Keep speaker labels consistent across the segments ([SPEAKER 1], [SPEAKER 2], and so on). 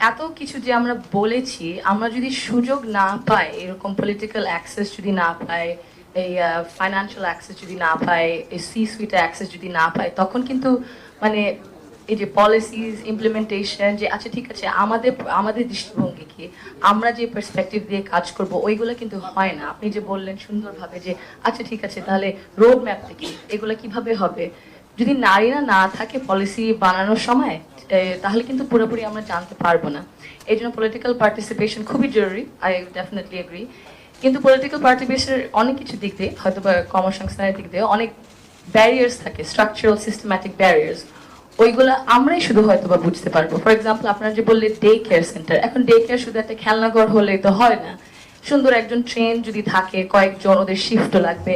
[SPEAKER 1] এত কিছু যে আমরা বলেছি, আমরা যদি সুযোগ না পাই, এরকম পলিটিক্যাল অ্যাক্সেস যদি না পাই, এই ফাইন্যান্সিয়াল অ্যাক্সেস যদি না পাই, এই সি সুইট অ্যাক্সেস যদি না পাই, তখন কিন্তু মানে এই যে পলিসিস ইমপ্লিমেন্টেশন, যে আচ্ছা ঠিক আছে আমাদের আমাদের দৃষ্টিভঙ্গি কি, আমরা যে পার্সপেক্টিভ দিয়ে কাজ করব, ওইগুলো কিন্তু হয় না। আপনি যে বললেন সুন্দরভাবে যে আচ্ছা ঠিক আছে তাহলে রোড ম্যাপটা কি, এগুলো কিভাবে হবে, যদি নারীরা না থাকে পলিসি বানানোর সময়, তাহলে কিন্তু পুরোপুরি আমরা জানতে পারবো না। এই জন্য পলিটিক্যাল পার্টিসিপেশন খুবই জরুরি, আই ডেফিনেটলি এগ্রি। কিন্তু পলিটিক্যাল পার্টিসিপেশনের অনেক কিছু দিক দিয়ে, হয়তো বা কর্মসংস্থানের দিক দিয়ে অনেক ব্যারিয়ার্স থাকে, স্ট্রাকচারাল সিস্টেম্যাটিক ব্যারিয়ার্স, ওইগুলো আমরাই শুধু হয়তো বা বুঝতে পারবো। ফর এক্সাম্পল, আপনারা যে বললে ডে কেয়ার সেন্টার, এখন ডে কেয়ার শুধু একটা খেলনাঘর হলেই তো হয় না। সুন্দর একজন ট্রেন যদি থাকে, কয়েকজন, ওদের শিফটও লাগবে,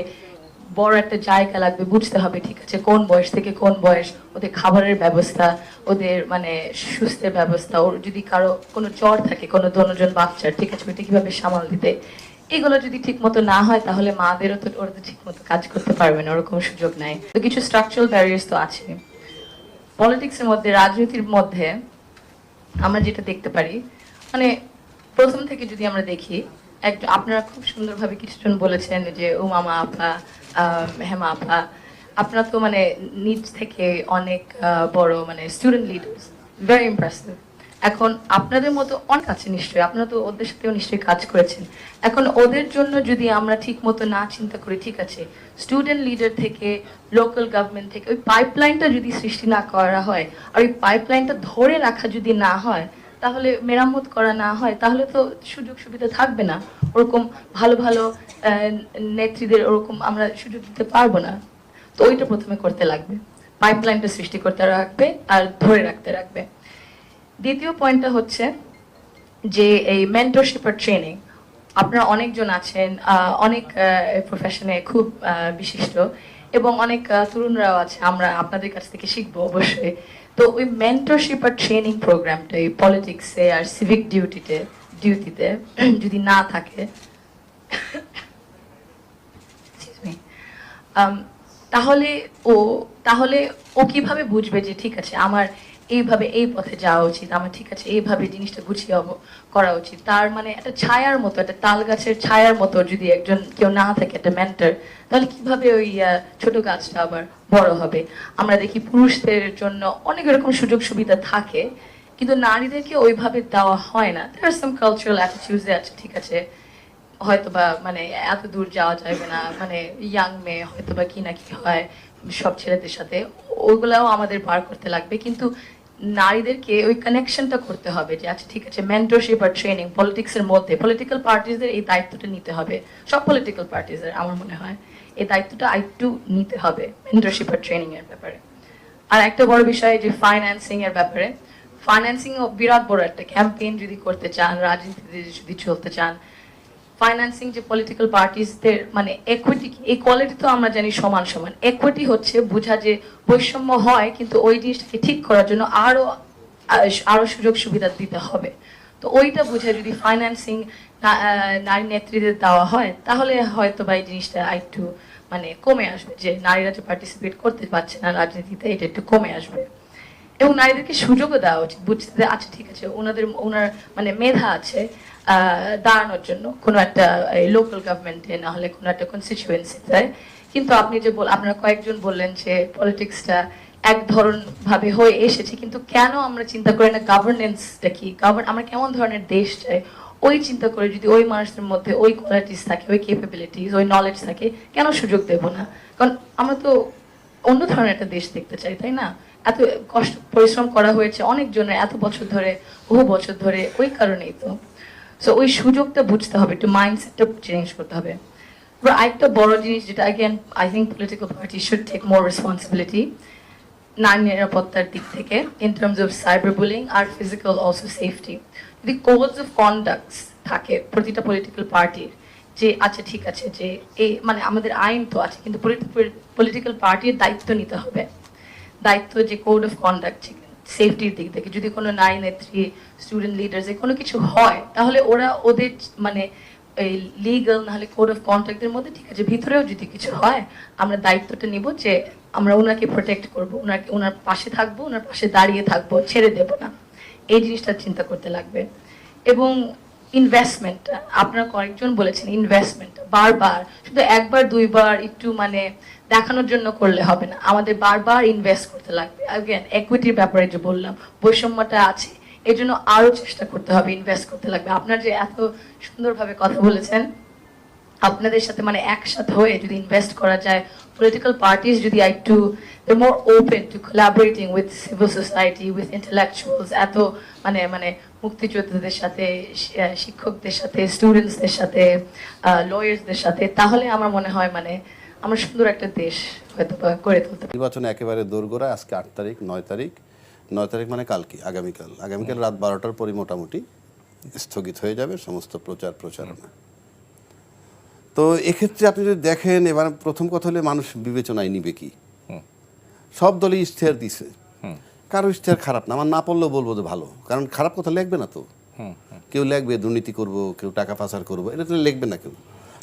[SPEAKER 1] বড় একটা জায়গা লাগবে, বুঝতে হবে ঠিক আছে কোন বয়স থেকে কোন বয়স, ওদের খাবারের ব্যবস্থা, ওদের মানে সুস্থের ব্যবস্থা, ওর যদি কারো কোনো জ্বর থাকে, কোনো দনজন বাচ্চার, ঠিক আছে ওইটা কিভাবে সামাল দিতে, এগুলো যদি ঠিক মতো না হয় তাহলে মাদেরও তো ওরা তো ঠিক মতো কাজ করতে পারবে না, ওরকম সুযোগ নাই। তো কিছু স্ট্রাকচারাল ব্যারিয়ার্স তো আছে পলিটিক্সের মধ্যে, রাজনীতির মধ্যে। আমরা যেটা দেখতে পারি, মানে প্রথম থেকে যদি আমরা দেখি, একটু আপনারা খুব সুন্দরভাবে কিছুজন বলেছেন যে উমামা আপা, হেমা আপা, আপনারা তো মানে নিজ থেকে অনেক বড় মানে স্টুডেন্ট লিডার্স, ভেরি ইমপ্রেসিভ। এখন আপনাদের মতো অনেক আছে নিশ্চয়ই, আপনারা তো ওদের সাথেও নিশ্চয়ই কাজ করেছেন। এখন ওদের জন্য যদি আমরা ঠিক মতো না চিন্তা করি, ঠিক আছে স্টুডেন্ট লিডার থেকে, লোকাল গভর্নমেন্ট থেকে ওই পাইপলাইনটা যদি সৃষ্টি না করা হয়, আর ওই পাইপলাইনটা ধরে রাখা যদি না হয়, তাহলে মেরামত করা না হয়, তাহলে তো সুযোগ সুবিধা থাকবে না। ওরকম ভালো ভালো নেত্রীদের ওরকম আমরা সুযোগ দিতে পারবো না। তো ওইটা প্রথমে করতে লাগবে, পাইপলাইনটা সৃষ্টি করতে রাখবে আর ধরে রাখতে রাখবে। দ্বিতীয় পয়েন্টটা হচ্ছে যে এই মেন্টরশিপ আর ট্রেনিং। আপনারা অনেকজন আছেন, অনেক প্রফেশনে খুব বিশিষ্ট, এবং অনেক তরুণরাও আছে, আমরা আপনাদের কাছ থেকে শিখবো অবশ্যই। তো ওই মেন্টরশিপ আর ট্রেনিং প্রোগ্রামটা এই পলিটিক্সে আর সিভিক ডিউটিতে যদি না থাকে, তাহলে ও তাহলে ও কিভাবে বুঝবে যে ঠিক আছে আমার এইভাবে এই পথে যাওয়া উচিত, আমার ঠিক আছে এইভাবে জিনিসটা গুছিয়ে করা উচিত। তার মানে একটা ছায়ার মতো, একটা তাল গাছের ছায়ার মতো যদি একজন কেউ না থাকে, একটা মেন্টর, তাহলে কিভাবে ওই ছোট গাছটা আবার বড় হবে। আমরা দেখি পুরুষদের জন্য অনেক এরকম সুযোগ সুবিধা থাকে, কিন্তু নারীদেরকে ওইভাবে দেওয়া হয় না। দেয়ার আর সাম কালচারাল অ্যাটিটিউডস আছে, ঠিক আছে হয়তোবা মানে এত দূর যাওয়া যাবে না, মানে ইয়াং মেয়ে হয়তোবা কি না কি হয় সব ছেলেদের সাথে, ওগুলাও আমাদের বার করতে লাগবে। কিন্তু নারীদেরকে ওই কানেকশনটা করতে হবে যে আচ্ছা ঠিক আছে মেন্টরশিপ আর ট্রেনিং পলিটিক্সের মধ্যে, পলিটিক্যাল পার্টিজদের এই দায়িত্বটা নিতে হবে, সব পলিটিক্যাল পার্টিজের আমার মনে হয় এই দায়িত্বটা আরেকটু নিতে হবে মেন্টরশিপ আর ট্রেনিং এর ব্যাপারে। আর একটা বড় বিষয় যে ফাইন্যান্সিং এর ব্যাপারে, ফাইন্যান্সিং বিরাট বড় একটা ক্যাম্পেইন যদি করতে চান, রাজনীতিতে যদি চলতে চান, ফাইন্যান্সিং যে পলিটিক্যাল পার্টিসদের মানে ইকুইটি, ইকুয়ালিটি তো আমরা জানি সমান সমান, ইকুইটি হচ্ছে বোঝা যে বৈষম্য হয় কিন্তু ওই জিনিসটাকে ঠিক করার জন্য আরো আরো সুযোগ সুবিধা দিতে হবে। তো ওইটা বুঝে যদি ফাইন্যান্সিং নারী নেত্রীদের দেওয়া হয়, তাহলে হয়তো বা এই জিনিসটা একটু মানে কমে আসবে, যে নারীরা যে পার্টিসিপেট করতে পারছে না রাজনীতিতে, এটা একটু কমে আসবে। এবং নারীদেরকে সুযোগও দেওয়া উচিত, বুঝতে আচ্ছা ঠিক আছে ওনার মানে মেধা আছে দাঁড়ানোর জন্য কোনো একটা লোকাল গভর্নমেন্টে, না হলে কোনো একটা কনস্টিটিউয়েন্সিতে। কিন্তু আপনি যে আপনারা কয়েকজন বললেন যে পলিটিক্সটা এক ধরন ভাবে হয়ে এসেছে, কিন্তু কেন আমরা চিন্তা করি না গভর্নেন্সটা কি, আমরা কেমন ধরনের দেশ চাই, ওই চিন্তা করে যদি ওই মানুষদের মধ্যে ওই কোয়ালিটিস থাকে, ওই ক্যাপাবিলিটিস, ওই নলেজ থাকে, কেন সুযোগ দেব না? কারণ আমরা তো অন্য ধরনের একটা দেশ দেখতে চাই, তাই না? এত কষ্ট পরিশ্রম করা হয়েছে অনেক জনের এত বছর ধরে, বহু বছর ধরে, ওই কারণেই তো। সো ওই সুযোগটা বুঝতে হবে, একটু মাইন্ডসেটটা চেঞ্জ করতে হবে। আরেকটা বড় জিনিস যেটা again I think political party should take more responsibility, নারী নিরাপত্তার দিক থেকে, in terms of cyberbullying আর ফিজিক্যাল অলসো সেফটি। যদি কোডস অফ কন্ডাক্টস থাকে প্রতিটা পলিটিক্যাল পার্টির, যে আচ্ছা ঠিক আছে যে এই মানে আমাদের আইন তো আছে, কিন্তু পলিটিক্যাল পার্টির দায়িত্ব নিতে হবে, দায়িত্ব যে কোড অফ কন্ডাক্ট সেফটির দিক থেকে, যদি কোনো নারী নেত্রী, স্টুডেন্ট লিডার্স কোনো কিছু হয়, তাহলে ওরা ওদের মানে এই লিগাল নাহলে কোড অফ কন্ডাক্টের মধ্যে ঠিক আছে, ভিতরেও যদি কিছু হয় আমরা দায়িত্বটা নিব যে আমরা ওনাকে প্রোটেক্ট করবো, ওনার পাশে থাকবো, ওনার পাশে দাঁড়িয়ে থাকবো, ছেড়ে দেব না। এই জিনিসটা চিন্তা করতে লাগবে। এবং ইনভেস্টমেন্ট, আপনারা কয়েকজন বলেছেন ইনভেস্টমেন্ট, বারবার শুধু একবার দুইবার একটু মানে দেখানোর জন্য করলে হবে না, আমাদের বারবার ইনভেস্ট করতে লাগবে। অ্যাগেন একুইটির ব্যাপারে যে বললাম, বৈষম্যটা আছে, এই জন্য আরো চেষ্টা করতে হবে, ইনভেস্ট করতে লাগবে। আপনার যে এত সুন্দরভাবে কথা বলেছেন, আপনাদের সাথে মানে একসাথে হয়ে যদি ইনভেস্ট করা যায়, পলিটিক্যাল পার্টিস যদি একটু more open to collaborating with civil society, with intellectuals, এত মানে মানে মুক্তিযোদ্ধাদের সাথে, শিক্ষকদের সাথে, স্টুডেন্টসদের সাথে, লয়ার্সদের সাথে, তাহলে আমার মনে হয় মানে আমরা সুন্দর একটা দেশ হয়তো গড়ে তুলতে পারি।
[SPEAKER 2] নির্বাচনে একেবারে দোরগোড়া। আজকে 8 তারিখ, 9 তারিখ মানে কালকে, আগামীকাল রাত 12টার পরই মোটামুটি স্থগিত হয়ে যাবে সমস্ত প্রচারণা। তো এক্ষেত্রে আপনি যদি দেখেন, এবার প্রথম কথা হলে মানুষ বিবেচনায় নিবে কি, সব দলই ইশতেহার দিছে, কারো ইশতেহার খারাপ না, আমার না পড়লেও বলবো যে ভালো, কারণ খারাপ কথা লিখবে না তো, কেউ লিখবে দুর্নীতি করব, কেউ টাকা পাচার করবো, এটা তো লিখবে না কেউ।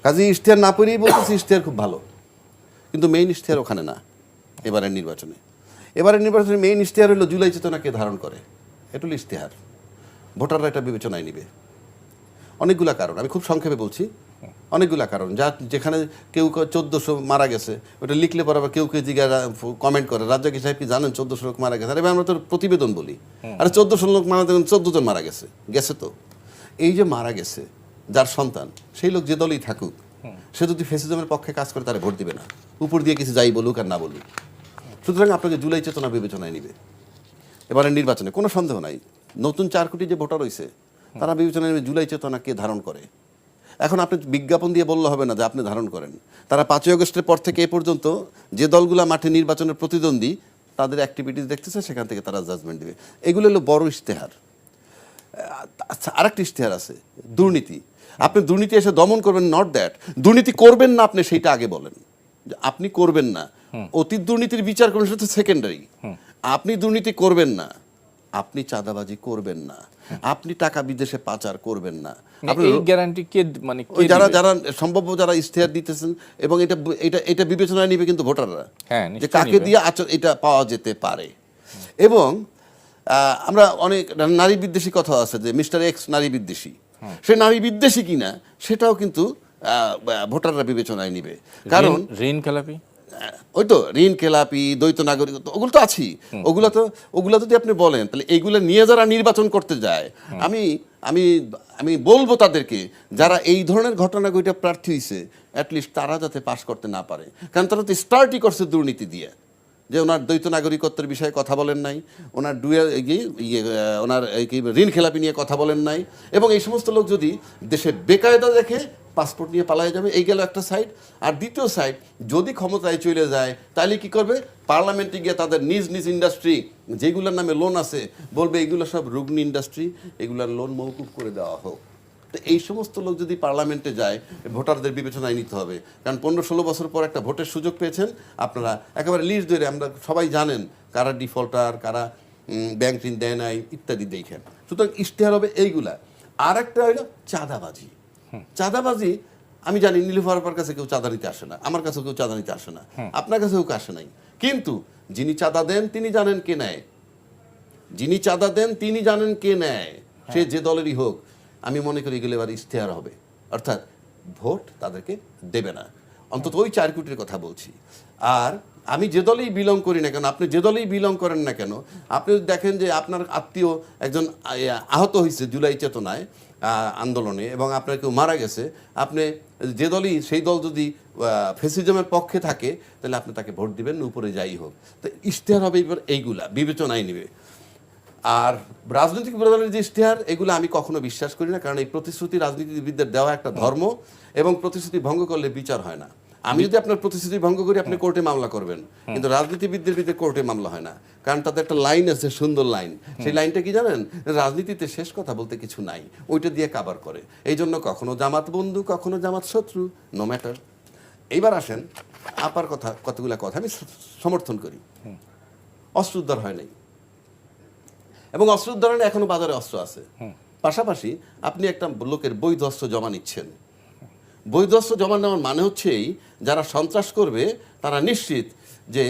[SPEAKER 2] কাজে ইশতেহার না পড়েই বলতেছে ইশতেহার খুব ভালো, কিন্তু মেইন ইশতেহার ওখানে না। এবারের নির্বাচনে মেইন ইশতেহার হলো জুলাই চেতনাকে ধারণ করে, এটা হলো ইশতেহার। ভোটাররা এটা বিবেচনায় নিবে। অনেকগুলা কারণ, আমি খুব সংক্ষেপে বলছি, অনেকগুলা কারণ। যেখানে কেউ 1400 মারা গেছে, ওটা লিখলে পরে আবার কেউ জিজ্ঞাসা কমেন্ট করে, রাজ্জাকি সাহেব কি জানেন 1400 লোক মারা গেছে? আরে আমরা তো প্রতিবেদন বলি, আরে 1400 লোক মারা গেছে, 14 জন মারা গেছে, গেছে তো। এই যে মারা গেছে যার সন্তান, সেই লোক যে দলই থাকুক, সে যদি ফ্যাসিজমের পক্ষে কাজ করে তারা ভোট দিবে না, উপর দিয়ে কিছু যাই বলুক আর না বলুক। সুতরাং আপনাকে জুলাই চেতনা বিবেচনায় নিবে এবারের নির্বাচনে, কোনো সন্দেহ নাই। নতুন 4 কোটি যে ভোটার হয়েছে, তারা বিবেচনায় নেবে জুলাই চেতনা কে ধারণ করে। এখন আপনি বিজ্ঞাপন দিয়ে বললে হবে না যে আপনি ধারণ করেন। তারা 5ই আগস্টের পর থেকে এ পর্যন্ত যে দলগুলা মাঠে নির্বাচনের প্রতিদ্বন্দ্বী, তাদের অ্যাক্টিভিটিস দেখতেছে, সেখান থেকে তারা জাজমেন্ট দেবে। এগুলো হলো বড় ইশতেহার। আচ্ছা, আরেকটি ইশতেহার আছে, দুর্নীতি। আপনি দুর্নীতি এসে দমন করবেন, নট দ্যাট দুর্নীতি করবেন না, আপনি সেইটা আগে বলেন যে আপনি করবেন না। অতীত দুর্নীতির বিচার করবেন, সেটা সেকেন্ডারি। আপনি দুর্নীতি করবেন না, আপনি চাঁদাবাজি করবেন না, আপনি টাকা বিদেশে পাচার করবেন না।
[SPEAKER 3] এই গ্যারান্টি কে, মানে
[SPEAKER 2] যারা সম্ভাব্য যারা ইশতেহার দিতেছেন, এবং এটা বিবেচনায় নিবে কিন্তু ভোটাররা, যে কাকে দিয়ে এটা পাওয়া যেতে পারে। এবং আমরা অনেক নারী বিদ্বেষী কথা আছে, যে মিস্টার এক্স নারী বিদ্বেষী, সে নারী বিদ্বেষী কিনা সেটাও কিন্তু ভোটাররা বিবেচনায় নিবে। কারণ
[SPEAKER 3] ঋণ খেলাপি,
[SPEAKER 2] ওই তো ঋণ খেলাপি, দ্বৈত নাগরিকত্ব, ওগুলো তো আছেই। ওগুলো যদি আপনি বলেন, তাহলে এইগুলো নিয়ে যারা নির্বাচন করতে যায়, আমি বলবো তাদেরকে, যারা এই ধরনের ঘটনাগুলো প্রার্থী হয়েছে, অ্যাটলিস্ট তারা যাতে পাশ করতে না পারে। কারণ তারা তো স্টার্টই করছে দুর্নীতি দিয়ে, যে ওনার দ্বৈত নাগরিকত্বের বিষয়ে কথা বলেন নাই, ওনার ওনার ঋণ খেলাপি নিয়ে কথা বলেন নাই। এবং এই সমস্ত লোক যদি দেশে বেকায়দা দেখে পাসপোর্ট নিয়ে পালায় যাবে, এই গেল একটা সাইড। আর দ্বিতীয় সাইড, যদি ক্ষমতায় চলে যায়, তাহলে কি করবে? পার্লামেন্টে গিয়ে তাদের নিজ নিজ ইন্ডাস্ট্রি যেগুলোর নামে লোন আছে, বলবে এগুলো সব রুগ্ন ইন্ডাস্ট্রি, এগুলোর লোন মওকুফ করে দেওয়া হোক। তো এই সমস্ত লোক যদি পার্লামেন্টে যায়, ভোটারদের বিবেচনায় নিতে হবে। কারণ 15-16 বছর পর একটা ভোটের সুযোগ পেয়েছেন আপনারা, একেবারে লিস্ট ধরে আমরা সবাই জানেন কারা ডিফল্টার, কারা ব্যাংক ঋণ দেয় নাই ইত্যাদি দেখেন। সুতরাং ইশতেহার হবে এইগুলা। আর একটা হলো চাঁদাবাজি। চাঁদাবাজি, আমি জানি নীলুফার আপার কাছে কেউ চাঁদা নিতে আসে না, আমার কাছেও কেউ চাঁদা নিতে আসে না, আপনার কাছেও কেউ আসে নাই। কিন্তু যিনি চাঁদা দেন তিনি জানেন কে নেয়, যিনি চাঁদা দেন তিনি জানেন কে নেয়, সে যে দলেরই হোক। আমি মনে করি এগুলো এবার ইশতেহার হবে, অর্থাৎ ভোট তাদেরকে দেবে না। অন্তত ওই 4 কোটির কথা বলছি। আর আমি যে দলেই বিলং করি না কেন, আপনি যে দলেই বিলং করেন না কেন, আপনি যদি দেখেন যে আপনার আত্মীয় একজন আহত হয়েছে জুলাই চেতনায় আন্দোলনে, এবং আপনার কেউ মারা গেছে, আপনি যে দলই, সেই দল যদি ফ্যাসিজমের পক্ষে থাকে, তাহলে আপনি তাকে ভোট দিবেন, উপরে যাই হোক। তো ইশতেহার হবে এবার এইগুলা বিবেচনায় নেবে। আর রাজনৈতিক দলের যে ইশতেহার, এগুলো আমি কখনো বিশ্বাস করি না। কারণ এই প্রতিশ্রুতি রাজনীতিবিদদের দেওয়া একটা ধর্ম, এবং প্রতিশ্রুতি ভঙ্গ করলে বিচার হয় না। আমি যদি আপনার প্রতিশ্রুতি ভঙ্গ করি, আপনি কোর্টে মামলা করবেন, কিন্তু রাজনীতিবিদদের বিরুদ্ধে কোর্টে মামলা হয় না। কারণ তাদের একটা লাইন আছে, সুন্দর লাইন। সেই লাইনটা কি জানেন? রাজনীতিতে শেষ কথা বলতে কিছু নাই, ওইটা দিয়ে কাভার করে। এই জন্য কখনো জামাত বন্ধু, কখনো জামাত শত্রু, নো ম্যাটার। এইবার আসেন আপার কথা, কতগুলা কথা আমি সমর্থন করি। অস্ত্র উদ্ধার হয় নাই, এবং অস্ত্র উদ্ধারণে এখনো বাজারে অস্ত্র আছে। পাশাপাশি আপনি একটা লোকের বৈধ অস্ত্র জমা নিচ্ছেন। বৈধ অস্ত্র জমা নেওয়ার মানে হচ্ছেই, যারা সন্ত্রাস করবে তারা নিশ্চিত যে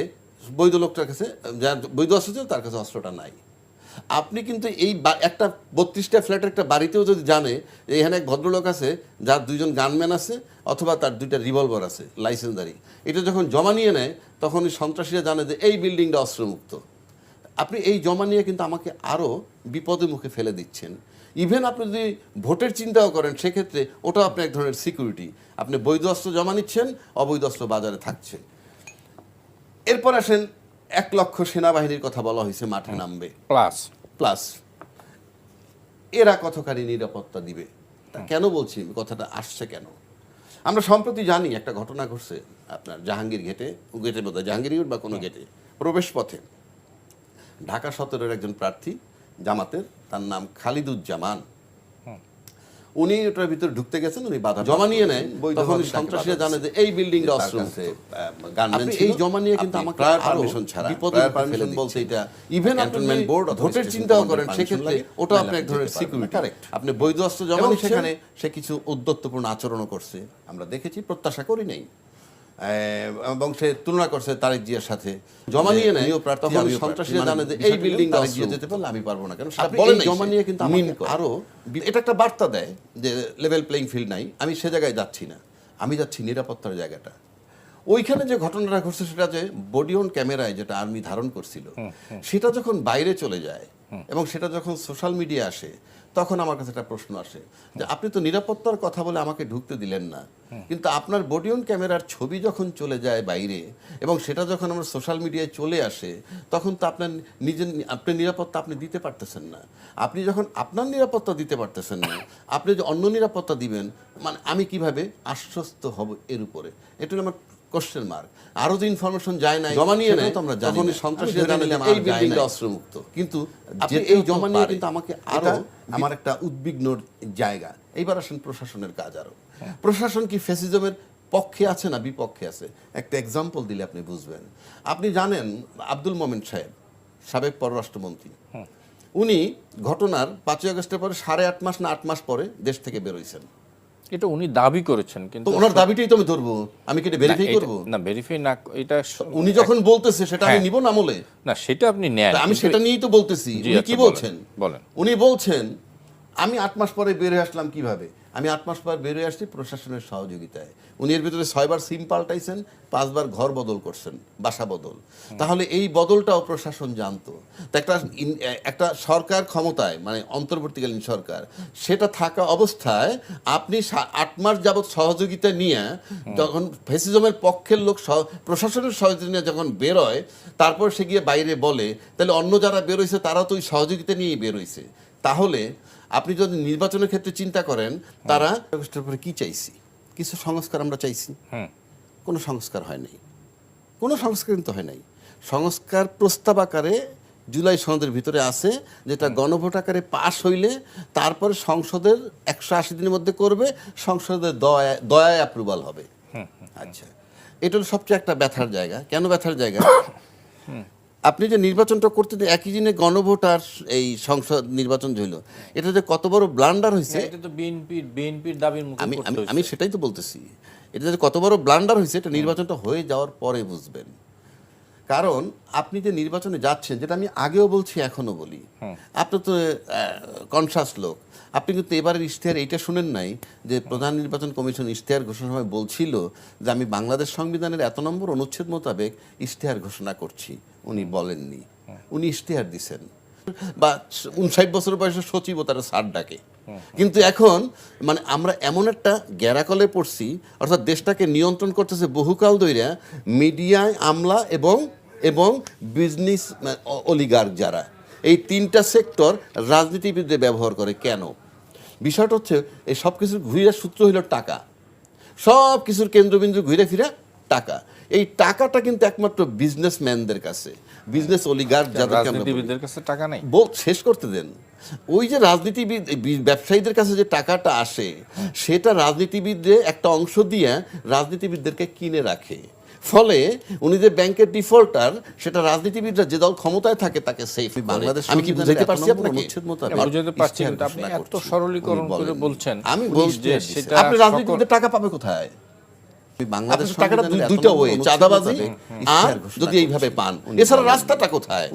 [SPEAKER 2] বৈধ লোকটার কাছে, যার বৈধ অস্ত্র ছিল তার কাছে অস্ত্রটা নাই। আপনি কিন্তু এই একটা 32টা ফ্ল্যাটের একটা বাড়িতেও যদি জানে যে এখানে এক ভদ্রলোক আছে যার 2জন গানম্যান আছে অথবা তার 2টা রিভলভার আছে লাইসেন্সদারি, এটা যখন জমা নিয়ে নেয় তখন ওই সন্ত্রাসীরা জানে যে এই বিল্ডিংটা অস্ত্রমুক্ত। আপনি এই জমা নিয়ে কিন্তু আমাকে আরও বিপদের মুখে ফেলে দিচ্ছেন। ইভেন আপনি যদি ভোটের চিন্তাও করেন সেক্ষেত্রে ওটাও আপনি এক ধরনের সিকিউরিটি। আপনি বৈধ অস্ত্র জমা নিচ্ছেন, অবৈধ অস্ত্র বাজারে থাকছে। এরপর আসেন 1 লক্ষ সেনাবাহিনীর কথা বলা হয়েছে মাঠে নামবে প্লাস এরা কতখানি নিরাপত্তা দিবে। তা কেন বলছি কথাটা আসছে কেন? আমরা সম্প্রতি জানি একটা ঘটনা ঘটছে আপনার জাহাঙ্গীর গেটে বোধহয় জাহাঙ্গীর গেট বা কোনো গেটে প্রবেশ পথে ঢাকা 17-এর একজন প্রার্থী জামাতের, তার নাম খালিদুজ্জামান। উনি ওটার ভিতরে ঢুকতে গেছেন, উনি বাধা জমা নিয়ে নেয়, তখন সন্ত্রাসীরা জানে যে এই বিল্ডিংটা অস্ত্রমুক্ত। এই জমা নিয়ে কিন্তু আমাকে পারমিশন ছাড়া বিপদের পারমিশন বলতে এটা ইভেন ক্যান্টনমেন্ট বোর্ড ভোটের চিন্তাও করেন সেক্ষেত্রে ওটা আপনি এক ধরনের সিকিউরিটি। আপনি বৈধ অস্ত্র জমা নিয়ে সেখানে সে কিছু উদ্যত্তপূর্ণ আচরণও করছে, আমরা দেখেছি, প্রত্যাশা করি নাই, এবং সে তুলনা করছে তারেক জিয়ার সাথে। জমা নিয়ে নেয় তখন সন্ত্রাসীরা জানে যে এই বিল্ডিং তারেক জিয়া যেতে পারলে আমি পারবো না, কেন জমা নিয়ে কিন্তু আরো এটা একটা বার্তা দেয় যে লেভেল প্লেইং ফিল্ড নাই, আমি সে জায়গায় যাচ্ছি না, আমি যাচ্ছি নিরাপত্তার জায়গাটা। ওইখানে যে ঘটনাটা ঘটছে সেটা যে বডি অন ক্যামেরায় যেটা আর্মি ধারণ করছিল সেটা যখন বাইরে চলে যায় এবং সেটা যখন সোশ্যাল মিডিয়া আসে তখন আমার কাছে একটা প্রশ্ন আসে যে আপনি তো নিরাপত্তার কথা বলে আমাকে ঢুকতে দিলেন না, কিন্তু আপনার বডি অন ক্যামেরার ছবি যখন চলে যায় বাইরে এবং সেটা যখন আমার সোশ্যাল মিডিয়ায় চলে আসে তখন তো আপনার আপনার নিরাপত্তা আপনি দিতে পারতেছেন না। আপনি যখন আপনার নিরাপত্তা দিতে পারতেছেন না, আপনি যে অন্য নিরাপত্তা দিবেন, মানে আমি কিভাবে আশ্বস্ত হব এর উপরে? এটা আমার কোশ্চেন মার্ক। আরো যে ইনফরমেশন যায় না জমা নিয়ে নেয় তো আমরা জানি না, সন্ত্রাসীরা জানে যে এই বিল্ডিংটা অস্ত্রমুক্ত, কিন্তু আপনি এই জমা নিয়ে কিন্তু আমাকে আরো আমার একটা উদ্বিগ্নর জায়গা। এইবার আসেন প্রশাসনের কাজ। আরো প্রশাসন কি ফ্যাসিজমের পক্ষে আছে না বিপক্ষে আছে? একটা এক্সাম্পল দিলে আপনি বুঝবেন। আপনি জানেন আব্দুল মোমেন সাহেব, সাবেক পররাষ্ট্রমন্ত্রী, উনি ঘটনার 5ই আগস্টের পরে 8.5 মাস না 8 মাস পরে দেশ থেকে বেরোইছেন।
[SPEAKER 3] এটা উনি দাবি করেছেন, কিন্তু
[SPEAKER 2] ওনার দাবিটাই তো আমি ধরবো, আমি কি এটা ভেরিফাই করব?
[SPEAKER 3] না, ভেরিফাই না, এটা
[SPEAKER 2] উনি যখন বলতেছে সেটা আমি নিব না আমলে?
[SPEAKER 3] না, সেটা আপনি নেন,
[SPEAKER 2] আমি সেটা নিয়েই তো বলতেছি। উনি কি বলছেন?
[SPEAKER 3] বলেন।
[SPEAKER 2] উনি বলছেন আমি 8 মাস পরে বের হয়ে আসলাম। কিভাবে? আমি 8 মাস পর বের হয়ে আসছি প্রশাসনের সহযোগিতায়। উনি এর ভিতরে 6 বার সিম পাল্টাইছেন, 5 বার ঘর বদল করছেন, বাসা বদল। তাহলে এই বদলটাও প্রশাসন জানতো। তো একটা সরকার ক্ষমতায়, মানে অন্তর্বর্তীকালীন সরকার, সেটা থাকা অবস্থায় আপনি 8 মাস যাবৎ সহযোগিতা নিয়ে যখন ফ্যাসিজমের পক্ষের লোক প্রশাসনের সহযোগিতা নিয়ে যখন বেরোয়, তারপর সে গিয়ে বাইরে বলে, তাহলে অন্য যারা বেরোইছে তারা তো ওই সহযোগিতা নিয়েই বেরোইছে। তাহলে আপনি যদি নির্বাচনের ক্ষেত্রে চিন্তা করেন, তারা আগস্টের পরে কি চাইছি? কিছু সংস্কার আমরা চাইছি, কোনো সংস্কার হয় নাই, কোনো সংস্কার কিন্তু হয় নাই। সংস্কার প্রস্তাব আকারে জুলাই সনদের ভিতরে আছে, যেটা গণভোট আকারে পাশ হইলে তারপরে সংসদের 180 দিনের মধ্যে করবে, সংসদের দয়ায় অ্যাপ্রুভাল হবে। আচ্ছা, এটা হলো সবচেয়ে একটা ব্যথার জায়গা। কেন ব্যথার জায়গা? আপনি যে নির্বাচনটা করতে একই দিনে গণভোট আর এই সংসদ নির্বাচন হইল, এটা যে কত বড় ব্লান্ডার হয়েছে,
[SPEAKER 3] এটা তো বিএনপির দাবির মুখে
[SPEAKER 2] আমি সেটাই তো বলতেছি। এটা যে কত বড় ব্লান্ডার হয়েছে এটা নির্বাচনটা হয়ে যাওয়ার পরে বুঝবেন। কারণ আপনি যে নির্বাচনে যাচ্ছেন, যেটা আমি আগেও বলছি এখনো বলি, আপনি তো কনসাস লোক, আপনি কিন্তু এবারের ইশতেহার এইটা শুনেন নাই যে প্রধান নির্বাচন কমিশন ইশতেহার ঘোষণার সময় বলছিল যে আমি বাংলাদেশ সংবিধানের এত নম্বর অনুচ্ছেদ মোতাবেক ইশতেহার ঘোষণা করছি। উনি বলেননি, উনি ইশতেহার দিছেন। বা 59 বছর বয়সে সচিবও তারা স্যার ডাকে। কিন্তু এখন মানে আমরা এমন একটা গ্যারাকলে পড়ছি, অর্থাৎ দেশটাকে নিয়ন্ত্রণ করতেছে বহুকাল ধরে মিডিয়ায় আমলা এবং বিজনেস অলিগার্ক, যারা এই 3টা সেক্টর রাজনীতিবিদদের ব্যবহার করে। কেন? বিষয়টা হচ্ছে এই সব কিছুর ঘুরে সূত্র হইল টাকা, সব কিছুর কেন্দ্রবিন্দু ঘুরে ফিরে টাকা। এই টাকাটা কিন্তু একমাত্র বিজনেসম্যানদের কাছে, বিজনেস অলিগার্ক
[SPEAKER 3] রাজনীতিবিদদের কাছে টাকা নাই।
[SPEAKER 2] শেষ করতে দেন। ওই যে রাজনীতিবিদ ব্যবসায়ীদের কাছে যে টাকাটা আসে, সেটা রাজনীতিবিদদের একটা অংশ দিয়ে রাজনীতিবিদদেরকে কিনে রাখে। ফলে উনি যে ব্যাংকের ডিফল্টার, সেটা রাজনীতিবিদরা যে দল ক্ষমতায় থাকে তাকে সেফ। বাংলাদেশ আমি কি বুঝাইতে পারছি আপনাকে?
[SPEAKER 3] বুঝাইতে পারছি, কিন্তু আপনি এত সরলীকরণ করে বলছেন।
[SPEAKER 2] আমি বলছি আপনি রাজনীতিবিদদের টাকা পাবে কোথায়? বাংলাদেশ টাকাটা দুইটা ওয়ে, চাঁদাবাজি আর যদি এইভাবে পান, এছাড়া রাস্তাটা কোথায়?